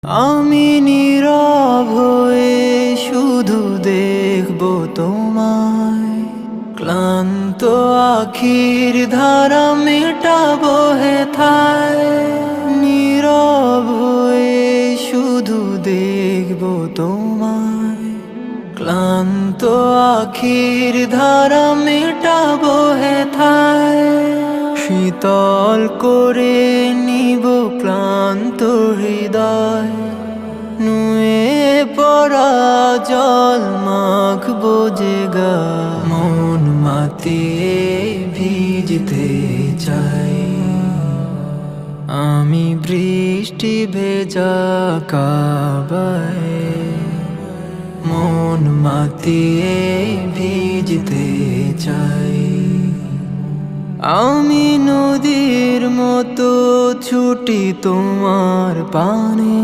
আমি নীরব হয়ে শুধু দেখব তোমায়, ক্লান্ত আখির ধারা মেটাবো হেথায়। নীরব হয়ে শুধু দেখব তোমায়, ক্লান্ত আখির ধারা মেটাবো হেথায়। শীতল করে নিব ক্লান্ত হৃদয়, নুয়ে পড়া জল মাখবো যে গায়। মন মাতিয়ে ভিজতে চাই আমি বৃষ্টি ভেজা কাবায়। মন মাতিয়ে ভিজতে চাই আমি নদীর মতো ছুটি তোমার পানে।